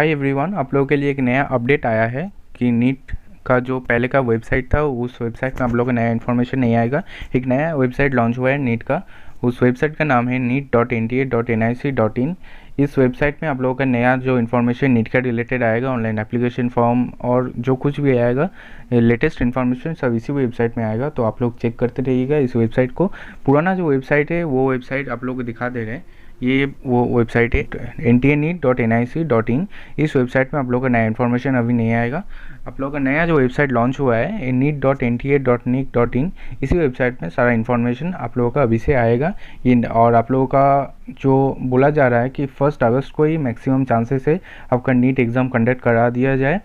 Hi everyone, आप लोगों के लिए एक नया अपडेट आया है कि नीट का जो पहले का वेबसाइट था उस वेबसाइट में आप लोगों को नया इन्फॉर्मेशन नहीं आएगा। एक नया वेबसाइट लॉन्च हुआ है नीट का। उस वेबसाइट का नाम है neet.nta.nic.in। इस वेबसाइट में आप लोगों का नया जो इन्फॉर्मेशन नीट का रिलेटेड आएगा, ऑनलाइन एप्लीकेशन फॉर्म और जो कुछ भी आएगा, लेटेस्ट इन्फॉर्मेशन सब इसी वेबसाइट में आएगा। तो आप लोग चेक करते रहिएगा इस वेबसाइट को। पुराना जो वेबसाइट है वो वेबसाइट आप लोग को दिखा दे रहे हैं। ये वो वेबसाइट है ntaneet.nic.in। इस वेबसाइट में आप लोगों का नया इन्फॉर्मेशन अभी नहीं आएगा। आप लोगों का नया जो वेबसाइट लॉन्च हुआ है neet.nta.nic.in, इसी वेबसाइट में सारा इन्फॉर्मेशन आप लोगों का अभी से आएगा। और आप लोगों का जो बोला जा रहा है कि 1 अगस्त को ही मैक्सिमम चांसेस है आपका नीट एग्ज़ाम कंडक्ट करा दिया जाए।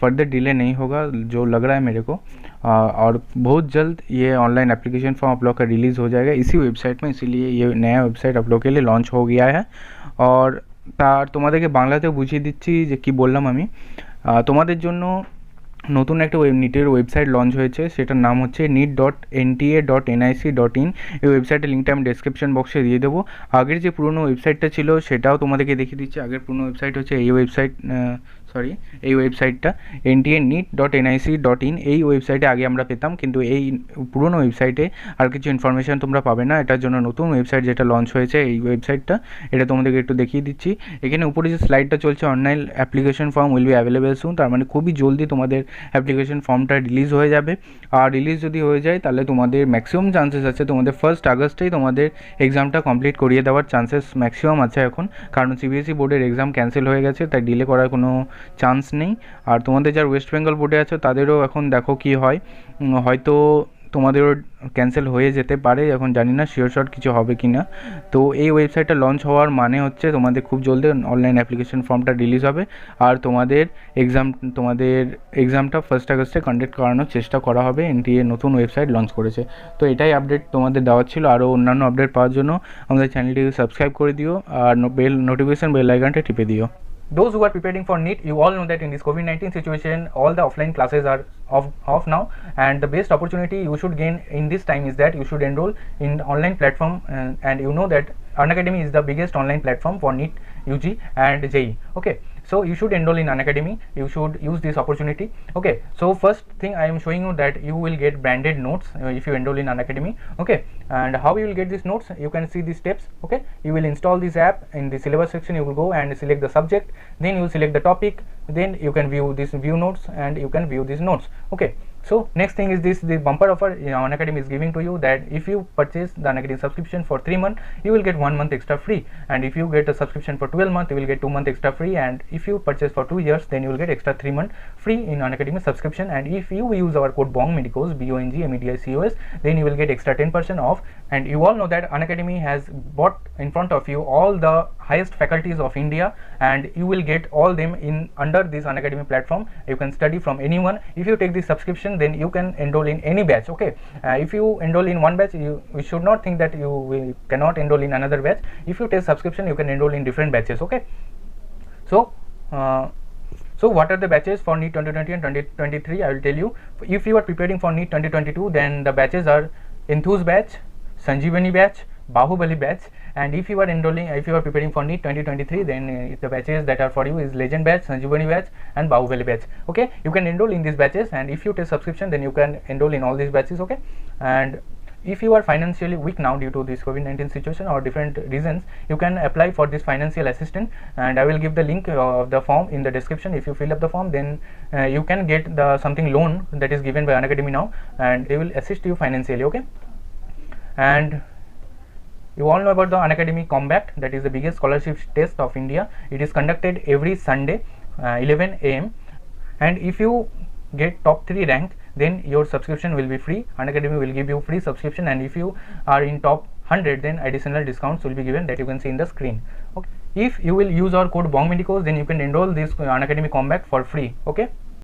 फर्दर डिले नहीं होगा जो लग रहा है मेरे को। और बहुत जल्द ये ऑनलाइन एप्लीकेशन फॉर्म आप लोग का रिलीज़ हो जाएगा इसी वेबसाइट में। इसीलिए ये नया वेबसाइट आप लोग के लिए लॉन्च हो गया है। और তোমাদেরকে বাংলাতেও বুঝিয়ে দিচ্ছি যে কি বললাম আমি। তোমাদের জন্য নতুন একটা নিটের ওয়েবসাইট লঞ্চ হয়েছে, সেটার নাম হচ্ছে neet.nta.nic.in। এই ওয়েবসাইটের লিঙ্কটা আমি ডেসক্রিপশন বক্সে দিয়ে দেবো। আগের যে পুরনো ওয়েবসাইটটা ছিল সেটাও তোমাদেরকে দেখিয়ে দিচ্ছি। আগের পুরনো ওয়েবসাইট হচ্ছে এই ওয়েবসাইট, এই ওয়েবসাইটটা ntaneet.nic.in। এই ওয়েবসাইটে আগে আমরা পেতাম, কিন্তু এই পুরনো ওয়েবসাইটে আর কিছু ইনফরমেশান তোমরা পাবে না। এটার জন্য নতুন ওয়েবসাইট যেটা লঞ্চ হয়েছে এই ওয়েবসাইটটা, এটা তোমাদেরকে একটু দেখিয়ে দিচ্ছি। এখানে উপরে যে স্লাইডটা চলছে, online application form will be available soon, তার মানে খুবই জলদি তোমাদের অ্যাপ্লিকেশন ফর্মটা রিলিজ হয়ে যাবে। আর রিলিজ যদি হয়ে যায় তাহলে তোমাদের ম্যাক্সিমাম চান্সেস আছে তোমাদের 1 আগস্টেই তোমাদের এক্সামটা কমপ্লিট করিয়ে দেওয়ার চান্সেস ম্যাক্সিমাম আছে এখন। কারণ সিবিএসই বোর্ডের এক্সাম ক্যান্সেল হয়ে গেছে, তাই ডিলে করার কোনো চান্স নেই। আর তোমাদের যারা ওয়েস্ট বেঙ্গল বোর্ডে আছে তাদেরও এখন দেখো কি হয়, হয়তো তোমাদেরও ক্যান্সেল হয়ে যেতে পারে, এখন জানি না শিওর শট কিছু হবে কি না। তো এই ওয়েবসাইটটা লঞ্চ হওয়ার মানে হচ্ছে তোমাদের খুব জলদি অনলাইন অ্যাপ্লিকেশন ফর্মটা রিলিজ হবে আর তোমাদের এক্সামটা 1 আগস্টে কন্ডাক্ট করানোর চেষ্টা করা হবে। এনটিএ নতুন ওয়েবসাইট লঞ্চ করেছে। তো এটাই আপডেট তোমাদের দেওয়ার ছিল। আরও অন্যান্য আপডেট পাওয়ার জন্য আমাদের চ্যানেলটিকে সাবস্ক্রাইব করে দিও আর নোটিফিকেশন বেল আইকনটা টিপে দিও। Those who are preparing for NEET, you all know that in this COVID-19 situation, all the offline classes are off now, and the best opportunity you should gain in this time is that you should enroll in online platform, and you know that Unacademy is the biggest online platform for NEET, UG and JEE. Okay, so you should enroll in Unacademy. You should use this opportunity. Okay, so first thing I am showing you that you will get branded notes if you enroll in Unacademy. Okay, and how you will get these notes, you can see these steps. Okay, you will install this app. In the syllabus section you will go and select the subject, then you will select the topic, then you can view this view notes and you can view these notes. Okay, so next thing is this, the bumper offer Unacademy is giving to you, that if you purchase the Unacademy subscription for 3 months you will get 1 month extra free, and if you get a subscription for 12 months you will get 2 months extra free, and if you purchase for 2 years then you will get extra 3 months free in Unacademy subscription. And if you use our code BONGMEDICOS, BONGMEDICOS, then you will get extra 10% off. And you all know that Unacademy has brought in front of you all the highest faculties of India, and you will get all them in under this Unacademy platform. You can study from anyone. If you take this subscription then you can enroll in any batch. Okay, if you enroll in one batch, you should not think that you cannot enroll in another batch. If you take subscription you can enroll in different batches. Okay, so what are the batches for NEET 2020 and 2023? I will tell you. If you are preparing for NEET 2022, then the batches are Enthuse batch, Sanjeevani batch, Bahubali batch. And if you are preparing for NEET 2023, then the batches that are for you is Legend batch, Sanjeevani batch and Bahubali batch. Okay, you can enroll in these batches, and if you take subscription then you can enroll in all these batches. Okay, and if you are financially weak now due to this COVID-19 situation or different reasons, you can apply for this financial assistance, and I will give the link of the form in the description. If you fill up the form, then you can get the something loan that is given by Unacademy now, and they will assist you financially. Okay, and you all know about the Unacademy Combat, that is the biggest scholarship test of India. It is conducted every Sunday 11 am, and if you get top 3 rank then your subscription will be free. Unacademy will give you free subscription, and if you are in top 100 then additional discounts will be given, that you can see in the screen. Okay, if you will use our code BONGMEDICOS then you can enroll this Unacademy Combat for free. Okay.